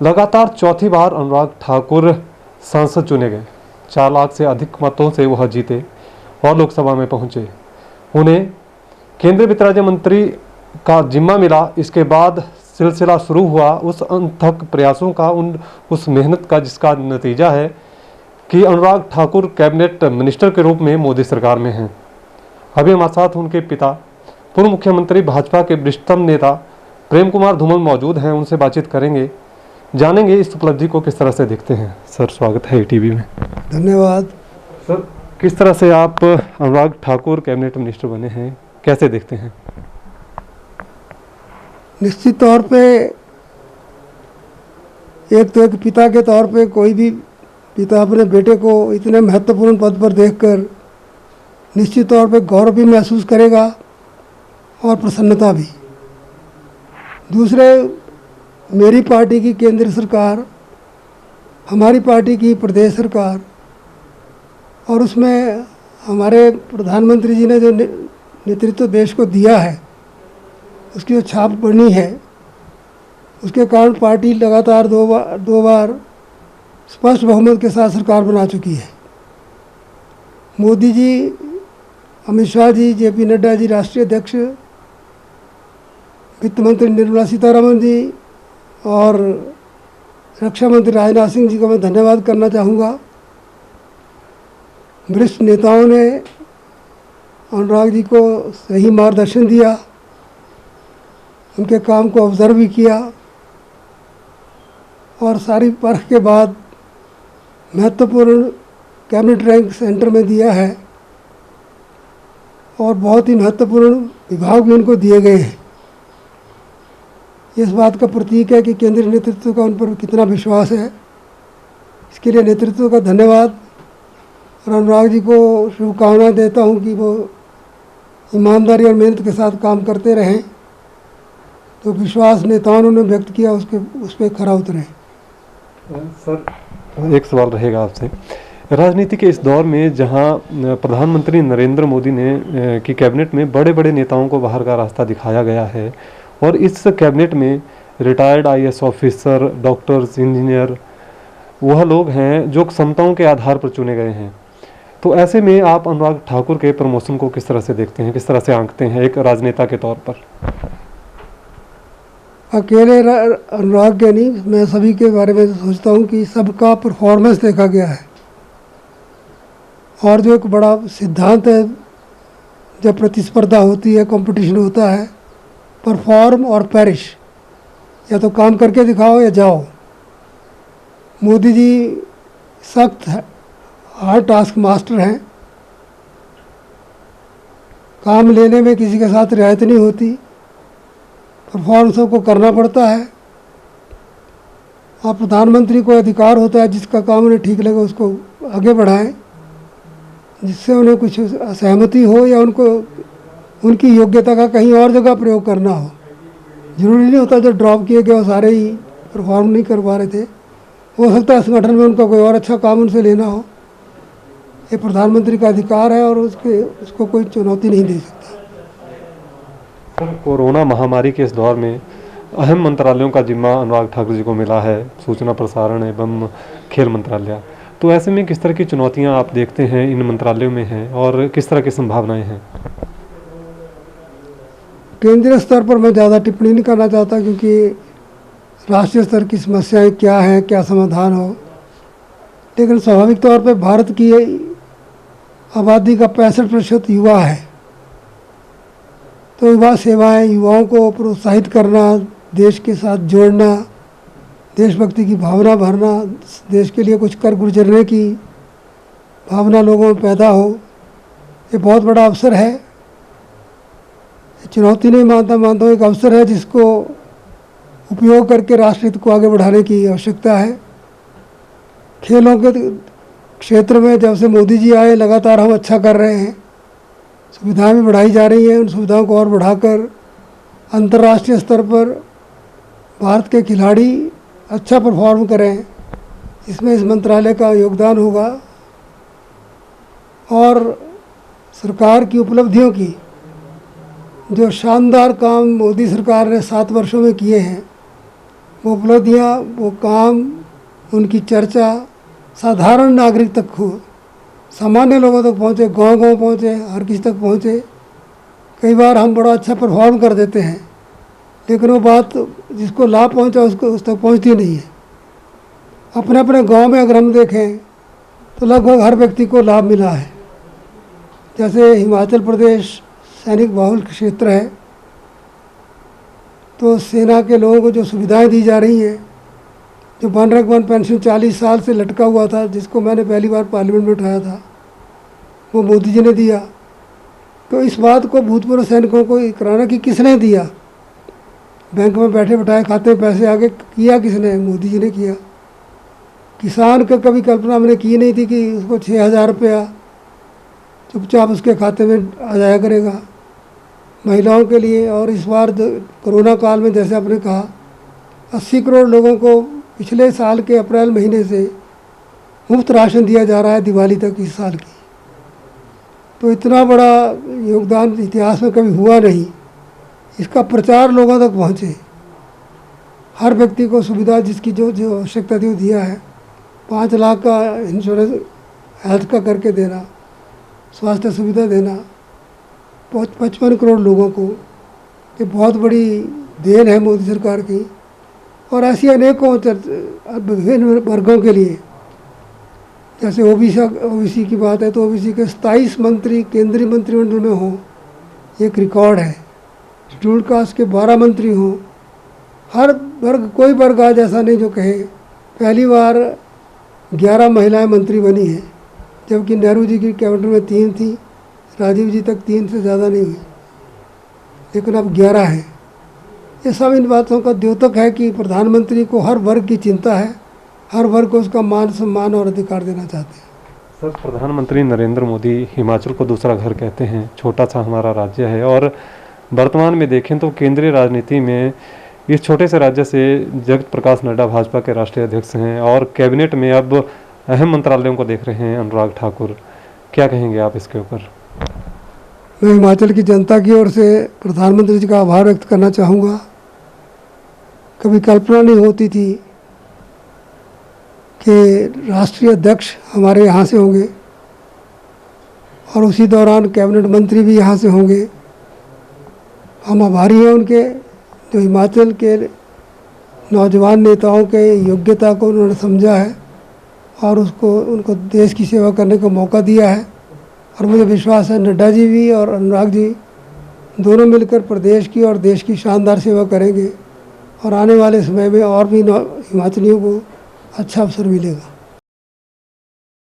लगातार चौथी बार अनुराग ठाकुर सांसद चुने गए। 4 लाख से अधिक मतों से वह जीते और लोकसभा में पहुंचे। उन्हें केंद्रीय वित्त राज्य मंत्री का जिम्मा मिला। इसके बाद सिलसिला शुरू हुआ उस अथक प्रयासों का, उस मेहनत का, जिसका नतीजा है कि अनुराग ठाकुर कैबिनेट मिनिस्टर के रूप में मोदी सरकार में हैं। अभी हमारे साथ उनके पिता, पूर्व मुख्यमंत्री, भाजपा के वरिष्ठतम नेता प्रेम कुमार धूमल मौजूद हैं। उनसे बातचीत करेंगे, जानेंगे इस उपलब्धि को किस तरह से देखते हैं। सर, स्वागत है ईटीवी में। धन्यवाद। सर, किस तरह से आप अनुराग ठाकुर कैबिनेट मिनिस्टर बने हैं, कैसे देखते हैं? निश्चित तौर पे एक पिता के तौर पे कोई भी पिता अपने बेटे को इतने महत्वपूर्ण पद पर देखकर निश्चित तौर पे गौरव भी महसूस करेगा और प्रसन्नता भी। दूसरे, मेरी पार्टी की केंद्र सरकार, हमारी पार्टी की प्रदेश सरकार और उसमें हमारे प्रधानमंत्री जी ने जो नेतृत्व देश को दिया है, उसकी जो छाप बनी है, उसके कारण पार्टी लगातार दो बार स्पष्ट बहुमत के साथ सरकार बना चुकी है। मोदी जी, अमित शाह जी, जेपी नड्डा जी राष्ट्रीय अध्यक्ष, वित्त मंत्री निर्मला सीतारमण जी और रक्षा मंत्री राजनाथ सिंह जी को मैं धन्यवाद करना चाहूँगा। वरिष्ठ नेताओं ने अनुराग जी को सही मार्गदर्शन दिया, उनके काम को ऑब्जर्व भी किया और सारी परख के बाद महत्वपूर्ण कैबिनेट रैंक सेंटर में दिया है और बहुत ही महत्वपूर्ण विभाग भी उनको दिए गए हैं। इस बात का प्रतीक है कि केंद्रीय नेतृत्व का उन पर कितना विश्वास है। इसके लिए नेतृत्व का धन्यवाद और अनुराग जी को शुभकामनाएं देता हूं कि वो ईमानदारी और मेहनत के साथ काम करते रहें, तो विश्वास नेताओं ने व्यक्त किया उस पर खरा उतरे। सर, एक सवाल रहेगा आपसे। राजनीति के इस दौर में जहां प्रधानमंत्री नरेंद्र मोदी ने की कैबिनेट में बड़े बड़े नेताओं को बाहर का रास्ता दिखाया गया है और इस कैबिनेट में retired IAS officer, doctors, engineer वह लोग हैं जो क्षमताओं के आधार पर चुने गए हैं, तो ऐसे में आप अनुराग ठाकुर के प्रमोशन को किस तरह से देखते हैं, किस तरह से आंकते हैं एक राजनेता के तौर पर? अकेले अनुराग के नहीं, मैं सभी के बारे में सोचता हूँ कि सबका परफॉर्मेंस देखा गया है और जो एक बड़ा सिद्धांत है जब प्रतिस्पर्धा होती है, कंपटीशन होता है, परफॉर्म और पेरिश, या तो काम करके दिखाओ या जाओ। मोदी जी सख्त हार्ड टास्क मास्टर हैं, काम लेने में किसी के साथ रियायत नहीं होती, परफॉर्मेंस को करना पड़ता है और प्रधानमंत्री को अधिकार होता है जिसका काम उन्हें ठीक लगे उसको आगे बढ़ाएं, जिससे उन्हें कुछ असहमति हो या उनको उनकी योग्यता का कहीं और जगह प्रयोग करना हो। जरूरी नहीं होता जो ड्रॉप किए गए वो सारे ही परफॉर्म नहीं कर पा रहे थे, हो सकता है संगठन में उनका कोई और अच्छा काम उनसे लेना हो। ये प्रधानमंत्री का अधिकार है और उसको कोई चुनौती नहीं दे सकता। कोरोना महामारी के इस दौर में अहम मंत्रालयों का जिम्मा अनुराग ठाकुर जी को मिला है, सूचना प्रसारण एवं खेल मंत्रालय। तो ऐसे में किस तरह की चुनौतियां आप देखते हैं इन मंत्रालयों में हैं और किस तरह की संभावनाएं हैं? केंद्रीय स्तर पर मैं ज़्यादा टिप्पणी नहीं करना चाहता क्योंकि राष्ट्रीय स्तर की समस्याएं क्या हैं, क्या समाधान हो, लेकिन स्वाभाविक तौर पर भारत की आबादी का 65% युवा है, तो युवा सेवाएं, युवाओं को प्रोत्साहित करना, देश के साथ जोड़ना, देशभक्ति की भावना भरना, देश के लिए कुछ कर गुजरने की भावना लोगों में पैदा हो, ये बहुत बड़ा अवसर है। चुनौती नहीं मानता हूँ, एक अवसर है जिसको उपयोग करके राष्ट्रहित को आगे बढ़ाने की आवश्यकता है। खेलों के क्षेत्र में जब से मोदी जी आए लगातार हम अच्छा कर रहे हैं, सुविधाएं भी बढ़ाई जा रही हैं। उन सुविधाओं को और बढ़ाकर अंतर्राष्ट्रीय स्तर पर भारत के खिलाड़ी अच्छा परफॉर्म करें, इसमें इस मंत्रालय का योगदान होगा। और सरकार की उपलब्धियों की जो शानदार काम मोदी सरकार ने 7 वर्षों में किए हैं, वो उपलब्धियाँ, वो काम, उनकी चर्चा साधारण नागरिक तक हो, सामान्य लोगों तक पहुँचे, गांव-गांव पहुँचे, हर किसी तक पहुँचे। कई बार हम बड़ा अच्छा परफॉर्म कर देते हैं, लेकिन वो बात जिसको लाभ पहुँचा उसको उस तक पहुँचती नहीं है। अपने अपने गांव में अगर हम देखें तो लगभग हर व्यक्ति को लाभ मिला है। जैसे हिमाचल प्रदेश सैनिक बहुल क्षेत्र है, तो सेना के लोगों को जो सुविधाएं दी जा रही हैं, जो वन पेंशन 40 साल से लटका हुआ था, जिसको मैंने पहली बार पार्लियामेंट में उठाया था, वो मोदी जी ने दिया। तो इस बात को भूतपूर्व सैनिकों को कराना कि किसने दिया, बैंक में बैठे बैठाए खाते में पैसे आगे किया किसने, मोदी जी ने किया। किसान का कभी कल्पना मैंने की नहीं थी कि उसको 6,000 रुपया चुपचाप उसके खाते में आ जाया करेगा। महिलाओं के लिए, और इस बार कोरोना काल में जैसे आपने कहा 80 करोड़ लोगों को पिछले साल के अप्रैल महीने से मुफ्त राशन दिया जा रहा है दिवाली तक इस साल की। तो इतना बड़ा योगदान इतिहास में कभी हुआ नहीं। इसका प्रचार लोगों तक पहुँचे, हर व्यक्ति को सुविधा जिसकी जो जो आवश्यकता थी वो दिया है। 5 लाख का इंश्योरेंस हेल्थ का करके देना, स्वास्थ्य सुविधा देना 55 करोड़ लोगों को, ये बहुत बड़ी देन है मोदी सरकार की। और ऐसी अनेकों विभिन्न वर्गों के लिए, जैसे ओबीसी की बात है तो ओबीसी के 27 मंत्री केंद्रीय मंत्रिमंडल में हों, एक रिकॉर्ड है। शेड्यूल कास्ट के 12 मंत्री हों, हर वर्ग, कोई वर्ग आज ऐसा नहीं जो कहे। पहली बार 11 महिलाएं मंत्री बनी हैं, जबकि नेहरू जी की कैबिनेट में 3 थी, राजीव जी तक 3 से ज़्यादा नहीं हुई, लेकिन अब 11 हैं। ये सब इन बातों का द्योतक है कि प्रधानमंत्री को हर वर्ग की चिंता है, हर वर्ग को उसका मान सम्मान और अधिकार देना चाहते हैं। सर, प्रधानमंत्री नरेंद्र मोदी हिमाचल को दूसरा घर कहते हैं। छोटा सा हमारा राज्य है और वर्तमान में देखें तो केंद्रीय राजनीति में इस छोटे से राज्य से जगत प्रकाश नड्डा भाजपा के राष्ट्रीय अध्यक्ष हैं और कैबिनेट में अब अहम मंत्रालयों को देख रहे हैं अनुराग ठाकुर। क्या कहेंगे आप इसके ऊपर? मैं हिमाचल की जनता की ओर से प्रधानमंत्री जी का आभार व्यक्त करना चाहूँगा। कभी कल्पना नहीं होती थी कि राष्ट्रीय अध्यक्ष हमारे यहाँ से होंगे और उसी दौरान कैबिनेट मंत्री भी यहाँ से होंगे। हम आभारी हैं उनके, जो हिमाचल के नौजवान नेताओं के योग्यता को उन्होंने समझा है और उनको देश की सेवा करने का मौका दिया है। और मुझे विश्वास है नड्डा जी भी और अनुराग जी दोनों मिलकर प्रदेश की और देश की शानदार सेवा करेंगे और आने वाले समय में और भी हिमाचलियों को अच्छा अवसर मिलेगा।